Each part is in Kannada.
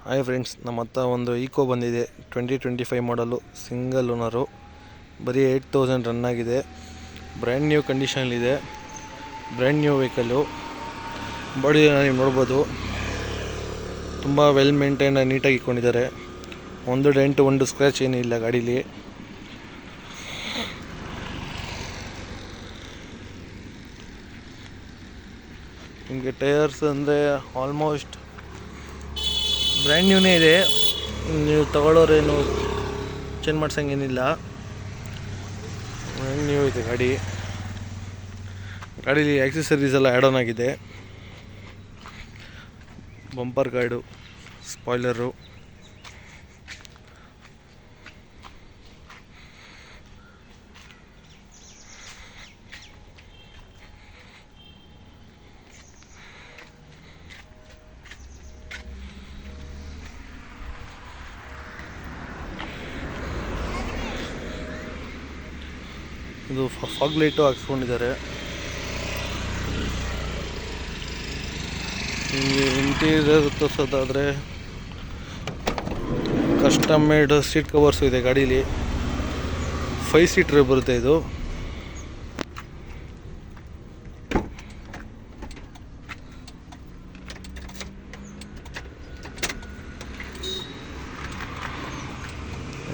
ಹಾಯ್ ಫ್ರೆಂಡ್ಸ್, ನಮ್ಮ ಹತ್ರ ಒಂದು ಈಕೋ ಬಂದಿದೆ. 2025 ಮಾಡಲು, ಸಿಂಗಲ್ ಓನರು, ಬರೀ 8000 ರನ್ ಆಗಿದೆ. ಬ್ರ್ಯಾಂಡ್ ನ್ಯೂ ಕಂಡೀಷನಲ್ಲಿದೆ. Brand new vehicle. ಬಾಡಿ ನೀವು ನೋಡ್ಬೋದು, ತುಂಬ ವೆಲ್ ಮೇಂಟೈನ್, ನೀಟಾಗಿ ಇಟ್ಕೊಂಡಿದ್ದಾರೆ. ಒಂದು ಡೆಂಟ್, ಒಂದು ಸ್ಕ್ರ್ಯಾಚ್ ಏನಿಲ್ಲ ಗಾಡೀಲಿ. ನಿಮಗೆ ಟೈರ್ಸ್ ಅಂದರೆ ಆಲ್ಮೋಸ್ಟ್ ಬ್ರ್ಯಾಂಡ್ ನ್ಯೂನೇ ಇದೆ. ನೀವು ತಗೊಳ್ಳೋರೇನು ಚೇಂಜ್ ಮಾಡ್ಸಂಗೇನಿಲ್ಲ. ಬ್ರ್ಯಾಂಡ್ ನ್ಯೂ ಇದೆ ಗಾಡೀಲಿ ಆಕ್ಸೆಸರೀಸ್ ಎಲ್ಲ ಆ್ಯಡ್ ಆನ್ ಆಗಿದೆ. ಬಂಪರ್ ಗಾರ್ಡು, ಸ್ಪಾಯ್ಲರು, ಇದು ಫಾಗ್ ಲೈಟು ಹಾಕ್ಸ್ಕೊಂಡಿದ್ದಾರೆ. ನಿಮಗೆ ಇಂಟೀರಿಯರ್ ತೋರಿಸೋದಾದರೆ ಕಸ್ಟಮ್ ಮೇಡ್ ಸೀಟ್ ಕವರ್ಸು ಇದೆ ಗಾಡೀಲಿ. 5 ಸೀಟ್ರ್ ಬರುತ್ತೆ ಇದು.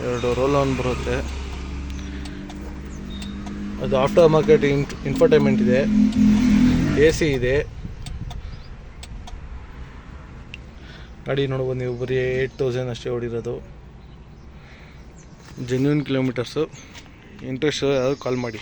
ಎರಡು ರೋಲ್ ಆನ್ ಬರುತ್ತೆ. ಅದು ಆಫ್ಟರ್ ಮಾರ್ಕೆಟ್ ಇನ್ಫರ್ಟೈನ್ಮೆಂಟ್ ಇದೆ, AC ಇದೆ. ಗಾಡಿ ನೋಡ್ಬೋದು ನೀವು, ಬರೀ 8000 ಅಷ್ಟೇ ಓಡಿರೋದು. Genuine kilometres. ಇಂಟ್ರೆಸ್ಟ್ ಯಾವುದು ಕಾಲ್ ಮಾಡಿ.